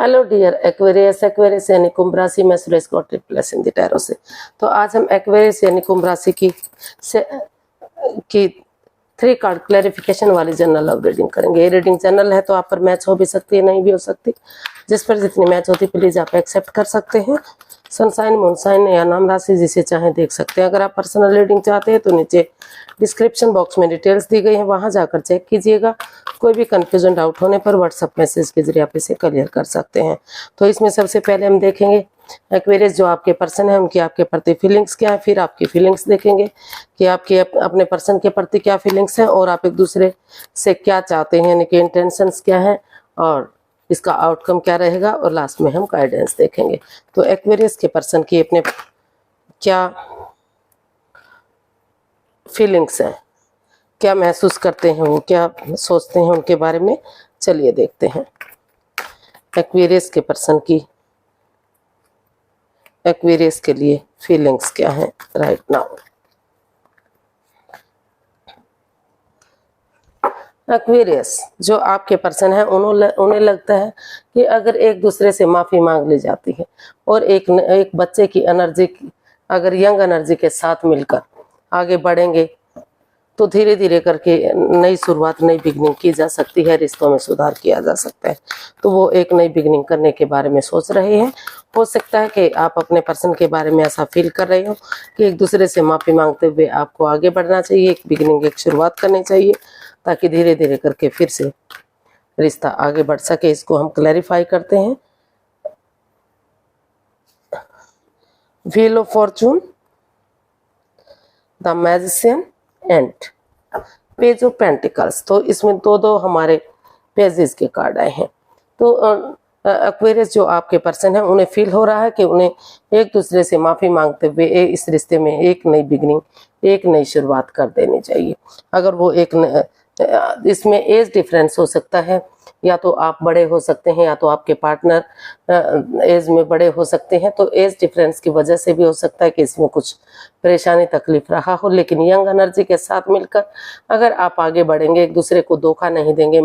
Hello dear Aquarius. Aquarius यानी कुंभ राशि में Suresh Gaur plus in the tarot से। तो आज हम एक्वेरियस यानी कुंभ राशि की 3 कार्ड क्लैरिफिकेशन वाली जनरल लव रीडिंग करेंगे। ये रीडिंग जनरल है तो आप पर मैच हो भी सकती है, नहीं भी हो सकती। जिस पर जितनी मैच होती प्लीज आप एक्सेप्ट कर सकते हैं। सनसाइन, मूनसाइन या नाम राशि जिसे चाहे देख सकते हैं। अगर आप पर्सनल रीडिंग चाहते हैं तो नीचे डिस्क्रिप्शन बॉक्स में डिटेल्स दी गई है, वहां जाकर चेक कीजिएगा। कोई भी कंफ्यूजन डाउट होने पर व्हाट्सएप मैसेज के जरिए आप इसे क्लियर कर सकते हैं। तो इसमें सबसे पहले हम देखेंगे एक्वेरियस जो आपके पर्सन है उनकी आपके प्रति फीलिंग्स क्या है। फिर आपकी फीलिंग्स देखेंगे कि आपके अपने पर्सन के प्रति क्या फीलिंग्स हैं और आप एक दूसरे से क्या चाहते हैं, यानी कि इंटेंशंस क्या है और इसका आउटकम क्या रहेगा। और लास्ट में हम गाइडेंस देखेंगे। तो एक्वेरियस के पर्सन की अपने क्या फीलिंग्स हैं, क्या महसूस करते हैं, वो क्या सोचते हैं उनके बारे में चलिए देखते हैं। एक्वेरियस के पर्सन की एक्वेरियस के लिए फीलिंग्स क्या है राइट नाउ। एक्वेरियस जो आपके पर्सन है उन्हें लगता है कि अगर एक दूसरे से माफ़ी मांग ली जाती है और एक बच्चे की एनर्जी, अगर यंग एनर्जी के साथ मिलकर आगे बढ़ेंगे तो धीरे धीरे करके नई शुरुआत, नई बिगनिंग की जा सकती है, रिश्तों में सुधार किया जा सकता है। तो वो एक नई बिगनिंग करने के बारे में सोच रहे हैं। हो सकता है कि आप अपने पर्सन के बारे में ऐसा फील कर रहे हो कि एक दूसरे से माफ़ी मांगते हुए आपको आगे बढ़ना चाहिए, एक बिगनिंग, एक शुरुआत करनी चाहिए ताकि धीरे धीरे करके फिर से रिश्ता आगे बढ़ सके। इसको हम क्लैरिफाई करते हैं। Wheel of Fortune, the magician and page of pentacles. तो इसमें दो हमारे पेजेस के कार्ड आए हैं। तो एक्वेरियस जो आपके पर्सन है उन्हें फील हो रहा है कि उन्हें एक दूसरे से माफ़ी मांगते हुए इस रिश्ते में एक नई बिगनिंग, एक नई शुरुआत कर देनी चाहिए। अगर वो इसमें एज डिफरेंस हो सकता है, या तो आप बड़े हो सकते हैं या तो आपके पार्टनर एज में बड़े हो सकते हैं। तो एज डिफरेंस की वजह से भी हो सकता है कि इसमें कुछ परेशानी तकलीफ रहा हो, लेकिन यंग एनर्जी के साथ मिलकर अगर आप आगे बढ़ेंगे, एक दूसरे को धोखा नहीं देंगे,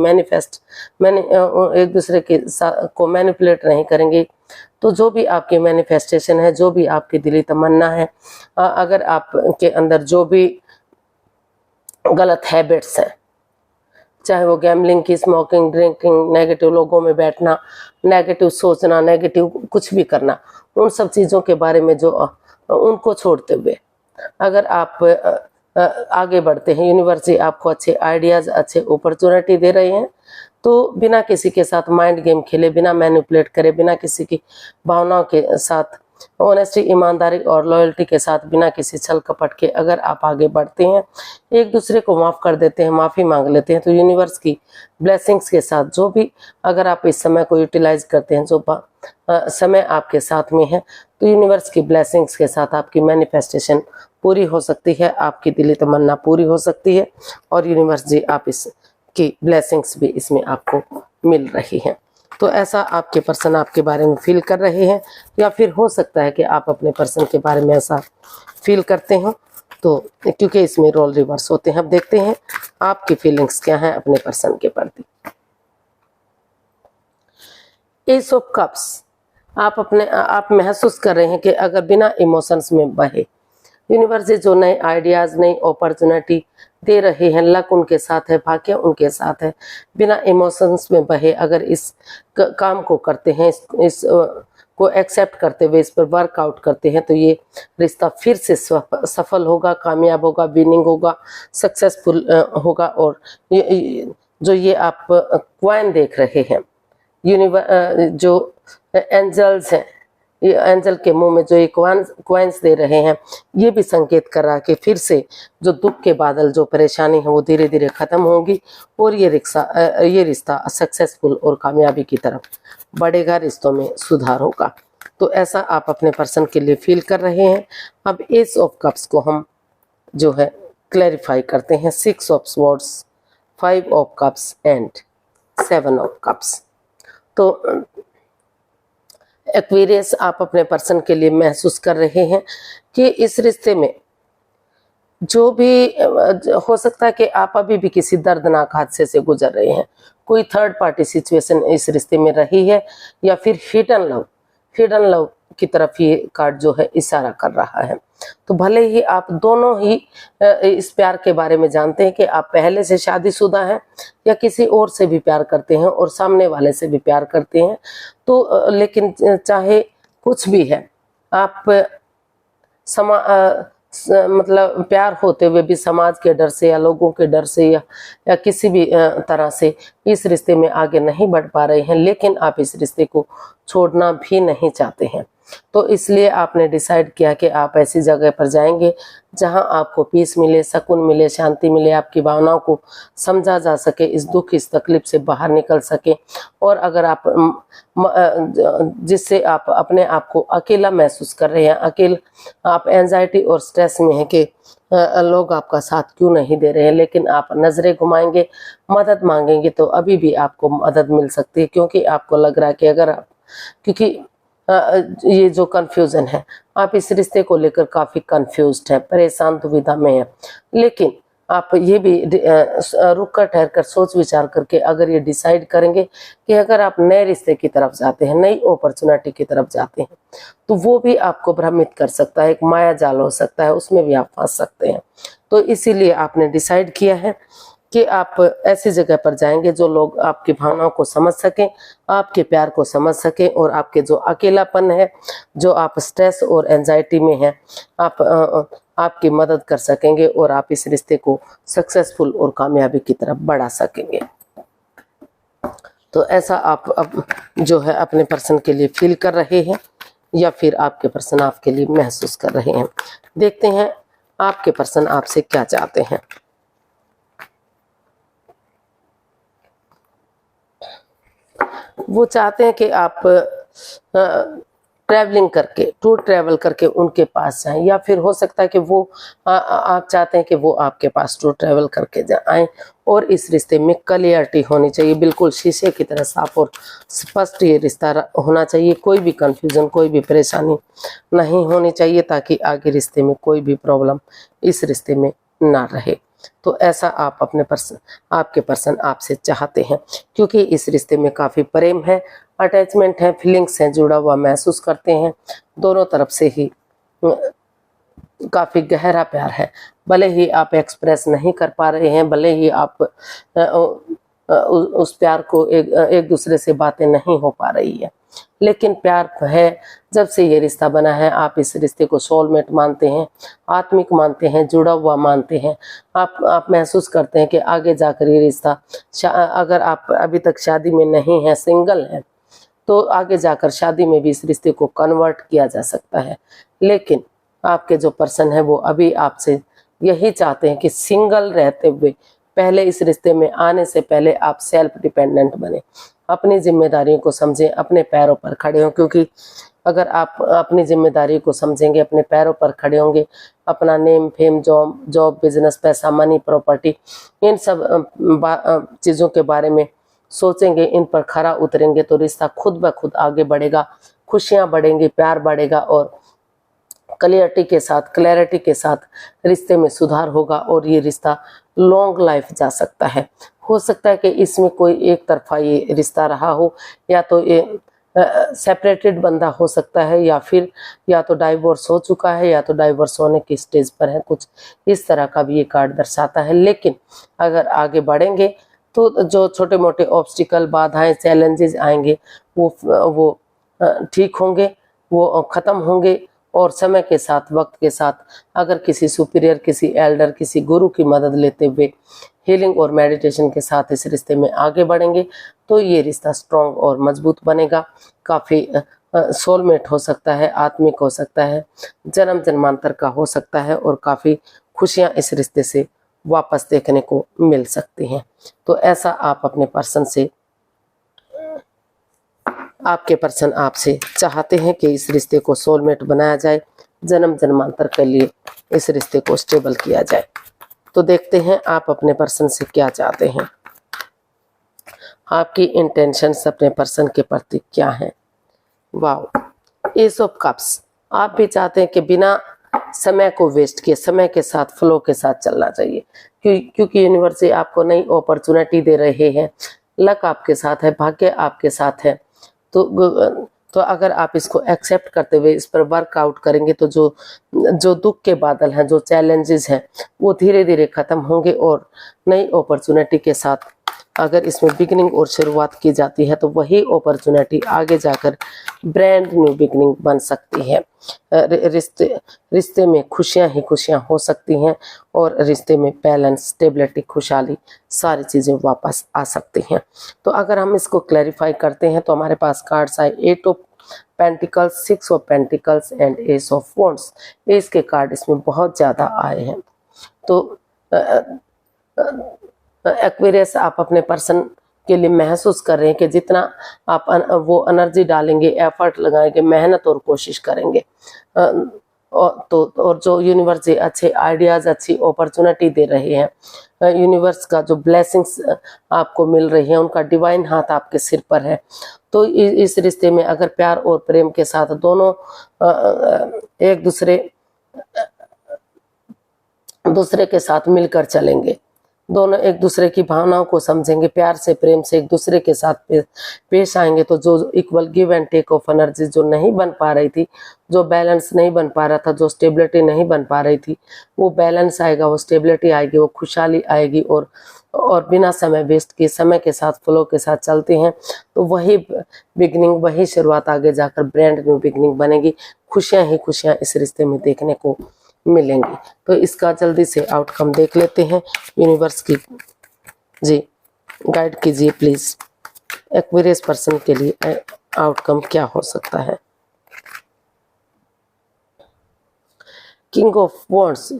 एक दूसरे के साथ को मैनिपुलेट नहीं करेंगे, तो जो भी आपकी मैनिफेस्टेशन है, जो भी आपकी दिली तमन्ना है, अगर आपके अंदर जो भी गलत हैबिट्स हैं, चाहे वो गैम्बलिंग की, स्मोकिंग, ड्रिंकिंग, नेगेटिव लोगों में बैठना, नेगेटिव सोचना, नेगेटिव कुछ भी करना, उन सब चीज़ों के बारे में जो उनको छोड़ते हुए अगर आप आगे बढ़ते हैं, यूनिवर्सिटी आपको अच्छे आइडियाज़, अच्छे अपॉर्चुनिटी दे रहे हैं, तो बिना किसी के साथ माइंड गेम खेले, बिना मैनिपुलेट करे, बिना किसी की भावनाओं के साथ, ऑनेस्टी, ईमानदारी और लॉयल्टी के साथ, बिना किसी छल कपट के अगर आप आगे बढ़ते हैं, एक दूसरे को माफ़ कर देते हैं, माफ़ी मांग लेते हैं, तो यूनिवर्स की ब्लेसिंग्स के साथ जो भी अगर आप इस समय को यूटिलाइज करते हैं, जो समय आपके साथ में है, तो यूनिवर्स की ब्लेसिंग्स के साथ आपकी मैनिफेस्टेशन पूरी हो सकती है, आपकी दिली तमन्ना पूरी हो सकती है और यूनिवर्स जी आप इसकी ब्लेसिंग्स भी इसमें आपको मिल रही हैं। तो ऐसा आपके पर्सन आपके बारे में फील कर रहे हैं, या फिर हो सकता है कि आप अपने पर्सन के बारे में ऐसा फील करते हो, तो क्योंकि इसमें रोल रिवर्स होते हैं। अब देखते हैं आपकी फीलिंग्स क्या हैं अपने पर्सन के प्रति। एस ऑफ कप्स, आप महसूस कर रहे हैं कि अगर बिना इमोशंस में बहे, यूनिवर्स जो नए आइडियाज़, नई अपॉर्चुनिटी दे रहे हैं, लक उनके साथ है, भाग्य उनके साथ है, बिना इमोशंस में बहे अगर इस काम को करते हैं, इस को एक्सेप्ट करते हुए इस पर वर्कआउट करते हैं, तो ये रिश्ता फिर से सफल होगा, कामयाब होगा, विनिंग होगा, सक्सेसफुल होगा। और जो ये आप क्वाइन देख रहे हैं, जो एंजल्स हैं, ये एंजल के मुंह में जो ये क्वाइंस दे रहे हैं, ये भी संकेत कर रहा है कि फिर से जो दुख के बादल, जो परेशानी है वो धीरे धीरे खत्म होगी और ये रिश्ता सक्सेसफुल और कामयाबी की तरफ बढ़ेगा, रिश्तों में सुधार होगा। तो ऐसा आप अपने पर्सन के लिए फील कर रहे हैं। अब एस ऑफ कप्स को हम जो है क्लैरिफाई करते हैं। 6 of swords, 5 of cups and 7 of cups. तो एक्वेरियस आप अपने पर्सन के लिए महसूस कर रहे हैं कि इस रिश्ते में जो भी हो सकता है कि आप अभी भी किसी दर्दनाक हादसे से गुजर रहे हैं, कोई थर्ड पार्टी सिचुएशन इस रिश्ते में रही है, या फिर हिडन लव की तरफ ये कार्ड जो है इशारा कर रहा है। तो भले ही आप दोनों ही इस प्यार के बारे में जानते हैं कि आप पहले से शादीशुदा हैं या किसी और से भी प्यार करते हैं और सामने वाले से भी प्यार करते हैं, तो लेकिन चाहे कुछ भी है, आप मतलब प्यार होते हुए भी समाज के डर से या लोगों के डर से या किसी भी तरह से इस रिश्ते में आगे नहीं बढ़ पा रहे हैं, लेकिन आप इस रिश्ते को छोड़ना भी नहीं चाहते हैं। तो इसलिए आपने डिसाइड किया कि आप ऐसी जगह पर जाएंगे जहां आपको पीस मिले, सुकून मिले, शांति मिले, आपकी भावनाओं को समझा जा सके, इस दुख इस तकलीफ से बाहर निकल सके। और अगर आप जिससे आप अपने आप को अकेला महसूस कर रहे हैं, आप एंजाइटी और स्ट्रेस में हैं कि लोग आपका साथ क्यों नहीं दे रहे हैं, लेकिन आप नजरें घुमाएंगे, मदद मांगेंगे तो अभी भी आपको मदद मिल सकती है, क्योंकि आपको लग रहा है कि क्योंकि ये जो कंफ्यूजन है, आप इस रिश्ते को लेकर काफी कंफ्यूज्ड है, परेशान दुविधा में है। लेकिन आप ये भी रुक कर ठहर कर सोच विचार करके अगर ये डिसाइड करेंगे कि अगर आप नए रिश्ते की तरफ जाते हैं, नई अपॉर्चुनिटी की तरफ जाते हैं, तो वो भी आपको भ्रमित कर सकता है, एक माया जाल हो सकता है, उसमें भी आप फंस सकते हैं। तो इसीलिए आपने डिसाइड किया है कि आप ऐसी जगह पर जाएंगे जो लोग आपकी भावनाओं को समझ सकें, आपके प्यार को समझ सकें, और आपके जो अकेलापन है, जो आप स्ट्रेस और एंजाइटी में हैं, आपकी मदद कर सकेंगे और आप इस रिश्ते को सक्सेसफुल और कामयाबी की तरफ बढ़ा सकेंगे। तो ऐसा आप अब जो है अपने पर्सन के लिए फील कर रहे हैं, या फिर आपके पर्सन आपके लिए महसूस कर रहे हैं। देखते हैं आपके पर्सन आपसे क्या चाहते हैं। वो चाहते हैं कि आप ट्रैवलिंग करके, टूर ट्रैवल करके उनके पास जाएं, या फिर हो सकता है कि वो आप चाहते हैं कि वो आपके पास टूर ट्रैवल करके आएं। और इस रिश्ते में क्लियरिटी होनी चाहिए, बिल्कुल शीशे की तरह साफ और स्पष्ट ये रिश्ता होना चाहिए, कोई भी कंफ्यूजन, कोई भी परेशानी नहीं होनी चाहिए, ताकि आगे रिश्ते में कोई भी प्रॉब्लम इस रिश्ते में ना रहे। तो ऐसा आप आपके पर्सन आपसे चाहते हैं, क्योंकि इस रिश्ते में काफी प्रेम है, अटैचमेंट है, फीलिंग्स हैं, जुड़ा हुआ महसूस करते हैं, दोनों तरफ से ही काफी गहरा प्यार है। भले ही आप एक्सप्रेस नहीं कर पा रहे हैं, भले ही आप उस प्यार को एक दूसरे से बातें नहीं हो पा रही है, लेकिन प्यार है। जब से ये रिश्ता बना है, आप इस रिश्ते को सोलमेट मानते हैं, आत्मिक मानते हैं, जुड़ा हुआ मानते हैं। आप महसूस करते हैं कि आगे जाकर ये रिश्ता, अगर आप अभी तक शादी में नहीं हैं, सिंगल हैं, तो आगे जाकर शादी में भी इस रिश्ते को कन्वर्ट किया जा सकता है। लेकिन आपके जो पर्सन है वो अभी आपसे यही चाहते हैं कि सिंगल रहते हुए पहले इस रिश्ते में आने से पहले आप सेल्फ डिपेंडेंट बने, अपनी जिम्मेदारियों को समझें, अपने पैरों पर खड़े हों। क्योंकि अगर आप अपनी जिम्मेदारी को समझेंगे, अपने पैरों पर खड़े होंगे, अपना नेम फेम, जॉब बिजनेस, पैसा, मनी, प्रॉपर्टी, इन सब चीज़ों के बारे में सोचेंगे, इन पर खरा उतरेंगे, तो रिश्ता खुद ब खुद आगे बढ़ेगा, खुशियाँ बढ़ेंगी, प्यार बढ़ेगा, और क्लैरिटी के साथ रिश्ते में सुधार होगा, और ये रिश्ता लॉन्ग लाइफ जा सकता है। हो सकता है कि इसमें कोई एक तरफा ये रिश्ता रहा हो, या तो ये सेपरेटेड बंदा हो सकता है, या तो डाइवोर्स हो चुका है, या तो डाइवोर्स होने की स्टेज पर है, कुछ इस तरह का भी ये कार्ड दर्शाता है। लेकिन अगर आगे बढ़ेंगे तो जो छोटे मोटे ऑब्स्टिकल, बाधाएं, चैलेंजेस आएंगे वो ठीक होंगे, वो खत्म होंगे, और समय के साथ, वक्त के साथ, अगर किसी सुपीरियर, किसी एल्डर, किसी गुरु की मदद लेते हुए हीलिंग और मेडिटेशन के साथ इस रिश्ते में आगे बढ़ेंगे, तो ये रिश्ता स्ट्रॉन्ग और मजबूत बनेगा। काफ़ी सोलमेट हो सकता है, आत्मिक हो सकता है, जन्म जन्मांतर का हो सकता है, और काफ़ी खुशियाँ इस रिश्ते से वापस देखने को मिल सकती हैं। तो ऐसा आप अपने पर्सन से, आपके पर्सन आपसे चाहते हैं कि इस रिश्ते को सोलमेट बनाया जाए, जन्म जन्मांतर के लिए इस रिश्ते को स्टेबल किया जाए। तो देखते हैं आप अपने पर्सन से क्या चाहते हैं, आपकी इंटेंशंस अपने पर्सन के प्रति क्या हैं। Wow, S of cups. आप भी चाहते हैं कि बिना समय को वेस्ट किए, समय के साथ, फ्लो के साथ चलना चाहिए, क्योंकि यूनिवर्स आपको नई अपॉर्चुनिटी दे रहे हैं, लक आपके साथ है, भाग्य आपके साथ है। तो अगर आप इसको एक्सेप्ट करते हुए इस पर वर्कआउट करेंगे तो जो दुख के बादल हैं, जो चैलेंजेस हैं, वो धीरे धीरे खत्म होंगे और नई अपॉर्चुनिटी के साथ अगर इसमें बिगिनिंग और शुरुआत की जाती है तो वही अपॉर्चुनिटी आगे जाकर ब्रांड न्यू बिगिनिंग बन सकती है। रिश्ते में खुशियां ही खुशियां हो सकती हैं और रिश्ते में बैलेंस, स्टेबिलिटी, खुशहाली, सारी चीज़ें वापस आ सकती हैं। तो अगर हम इसको क्लैरिफाई करते हैं तो हमारे पास कार्ड्स आए 8 of pentacles, 6 of pentacles and S of wands. S के कार्ड इसमें बहुत ज़्यादा आए हैं। तो एक्वेरियस, आप अपने पर्सन के लिए महसूस कर रहे हैं कि जितना आप वो एनर्जी डालेंगे, एफर्ट लगाएंगे, मेहनत और कोशिश करेंगे और जो यूनिवर्स अच्छे आइडियाज़, अच्छी अपॉर्चुनिटी दे रहे हैं, यूनिवर्स का जो ब्लेसिंग्स आपको मिल रही है, उनका डिवाइन हाथ आपके सिर पर है। तो इस रिश्ते में अगर प्यार और प्रेम के साथ दोनों एक दूसरे के साथ मिलकर चलेंगे, दोनों एक दूसरे की भावनाओं को समझेंगे, प्यार से, प्रेम से एक दूसरे के साथ पेश आएंगे, तो जो equal give and take of energy जो नहीं बन पा रही थी, जो बैलेंस नहीं बन पा रहा था, जो स्टेबिलिटी नहीं बन पा रही थी, वो बैलेंस आएगा, वो स्टेबिलिटी आएगी, वो खुशहाली आएगी। और बिना समय वेस्ट किए, समय के साथ, फ्लो के साथ चलते हैं तो वही बिगनिंग, वही शुरुआत आगे जाकर ब्रांड न्यू बिगनिंग बनेगी। खुशियां ही खुशियां इस रिश्ते में देखने को मिलेंगी। तो इसका जल्दी से आउटकम देख लेते हैं। यूनिवर्स की जी गाइड कीजिए प्लीज, एक्वेरियस पर्सन के लिए आउटकम क्या हो सकता है। किंग ऑफ वॉन्ड्स,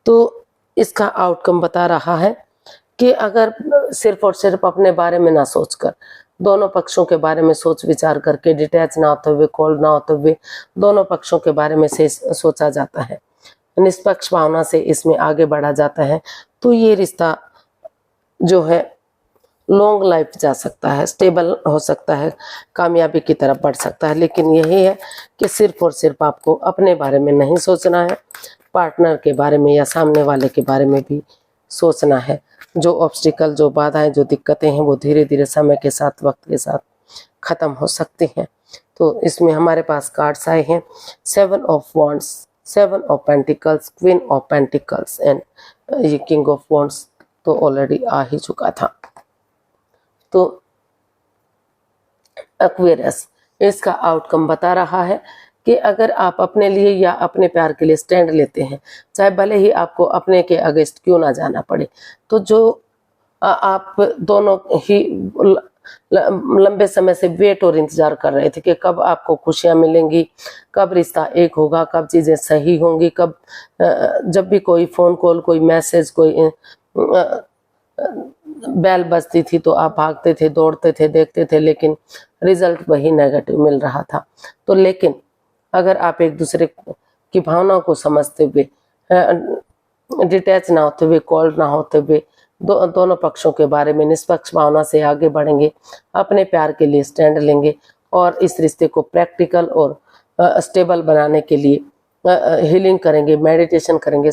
तो इसका आउटकम बता रहा है कि अगर सिर्फ और सिर्फ अपने बारे में ना सोचकर, दोनों पक्षों के बारे में सोच विचार करके, डिटैच ना होते हुए, कोल्ड ना होते हुए, दोनों पक्षों के बारे में से सोचा जाता है, निष्पक्ष भावना से इसमें आगे बढ़ा जाता है, तो ये रिश्ता जो है लॉन्ग लाइफ जा सकता है, स्टेबल हो सकता है, कामयाबी की तरफ बढ़ सकता है। लेकिन यही है कि सिर्फ और सिर्फ आपको अपने बारे में नहीं सोचना है, पार्टनर के बारे में या सामने वाले के बारे में भी सोचना है। जो ऑब्स्टिकल, जो बाधाएं, जो दिक्कतें हैं, वो धीरे धीरे समय के साथ, वक्त के साथ ख़त्म हो सकती हैं। तो इसमें हमारे पास कार्ड्स आए हैं 7 of wands, 7 of pentacles, queen of pentacles and ये किंग ऑफ वॉन्ड्स तो ऑलरेडी आ ही चुका था। तो एक्वेरियस, इसका आउटकम बता रहा है कि अगर आप अपने लिए या अपने प्यार के लिए स्टैंड लेते हैं, चाहे भले ही आपको अपने के अगेंस्ट क्यों ना जाना पड़े, तो जो आप दोनों ही लंबे समय से वेट और इंतजार कर रहे थे कि कब आपको खुशियां मिलेंगी, कब रिश्ता एक होगा, कब चीज़ें सही होंगी, कब जब भी कोई फ़ोन कॉल, कोई मैसेज, कोई बेल बजती थी तो आप भागते थे, दौड़ते थे, देखते थे, लेकिन रिजल्ट वही नेगेटिव मिल रहा था। तो लेकिन अगर आप एक दूसरे की भावनाओं को समझते हुए, डिटैच ना होते हुए, कोल्ड ना होते हुए, दोनों पक्षों के बारे में निष्पक्ष भावना से आगे बढ़ेंगे, अपने प्यार के लिए स्टैंड लेंगे और इस रिश्ते को प्रैक्टिकल और स्टेबल बनाने के लिए हीलिंग करेंगे, मेडिटेशन करेंगे,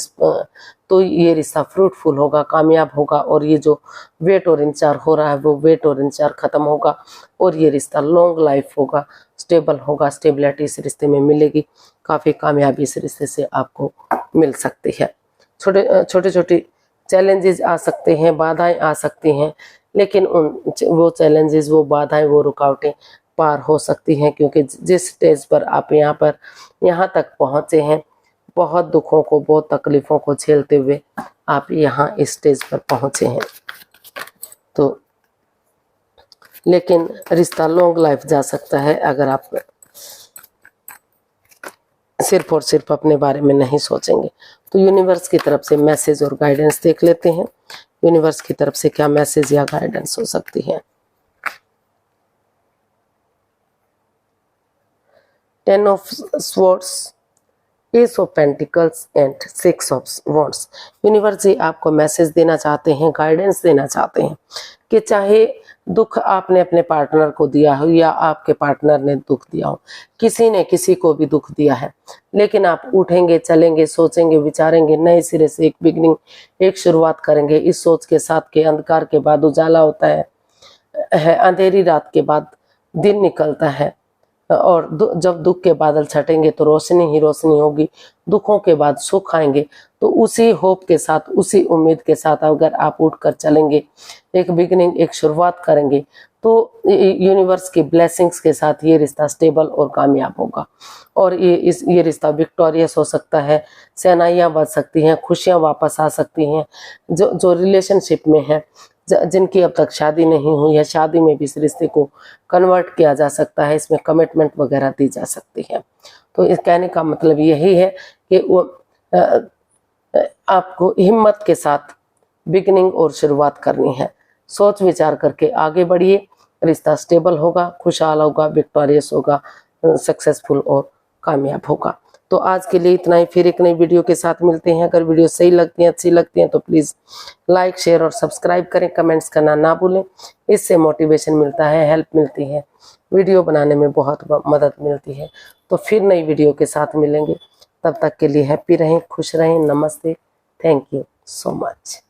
तो ये रिश्ता फ्रूटफुल होगा, कामयाब होगा और ये जो वेट और इंतजार हो रहा है वो वेट और इंतजार खत्म होगा और ये रिश्ता लॉन्ग लाइफ होगा, स्टेबल होगा, स्टेबिलिटी इस रिश्ते में मिलेगी, काफ़ी कामयाबी इस रिश्ते से आपको मिल सकती है। छोटे चैलेंजेस आ सकते हैं, बाधाएं आ सकती हैं, लेकिन वो चैलेंजेस, वो बाधाएं, वो रुकावटें पार हो सकती हैं, क्योंकि जिस स्टेज पर आप यहाँ तक पहुँचे हैं, बहुत दुखों को, बहुत तकलीफ़ों को झेलते हुए आप यहाँ इस स्टेज पर पहुँचे हैं। तो लेकिन रिश्ता लॉन्ग लाइफ जा सकता है अगर आप सिर्फ और सिर्फ अपने बारे में नहीं सोचेंगे। तो यूनिवर्स की तरफ से मैसेज और गाइडेंस देख लेते हैं, यूनिवर्स की तरफ से क्या मैसेज या गाइडेंस हो सकती है। 10 of swords, ace of pentacles and six of wands. Universe ji आपको मैसेज देना चाहते हैं, गाइडेंस देना चाहते हैं कि चाहे दुख आपने अपने पार्टनर को दिया हो या आपके पार्टनर ने दुख दिया हो, किसी ने किसी को भी दुख दिया है, लेकिन आप उठेंगे, चलेंगे, सोचेंगे, विचारेंगे, नए सिरे से एक बिगनिंग, एक शुरुआत करेंगे इस सोच के साथ कि अंधकार के बाद उजाला होता है, अंधेरी रात के बाद दिन निकलता है, और जब दुख के बादल छटेंगे तो रोशनी ही रोशनी होगी, दुखों के बाद सुख आएंगे। तो उसी होप के साथ, उसी उम्मीद के साथ अगर आप उठकर चलेंगे, एक बिगिनिंग, एक शुरुआत करेंगे, तो यूनिवर्स की ब्लेसिंग्स के साथ ये रिश्ता स्टेबल और कामयाब होगा, और ये रिश्ता विक्टोरियस हो सकता है, सेनाइयाँ बच सकती हैं, खुशियाँ वापस आ सकती हैं। जो रिलेशनशिप में है, जिनकी अब तक शादी नहीं हुई है, शादी में भी इस रिश्ते को कन्वर्ट किया जा सकता है, इसमें कमिटमेंट वगैरह दी जा सकती है। तो इस कहने का मतलब यही है कि वो आपको हिम्मत के साथ बिगिनिंग और शुरुआत करनी है। सोच विचार करके आगे बढ़िए, रिश्ता स्टेबल होगा, खुशहाल होगा, विक्टोरियस होगा, सक्सेसफुल और कामयाब होगा। तो आज के लिए इतना ही, फिर एक नई वीडियो के साथ मिलते हैं। अगर वीडियो सही लगती है, अच्छी लगती है तो प्लीज़ लाइक, शेयर और सब्सक्राइब करें, कमेंट्स करना ना भूलें। इससे मोटिवेशन मिलता है, हेल्प मिलती है, वीडियो बनाने में बहुत मदद मिलती है। तो फिर नई वीडियो के साथ मिलेंगे, तब तक के लिए हैप्पी रहें, खुश रहें। नमस्ते, थैंक यू सो मच।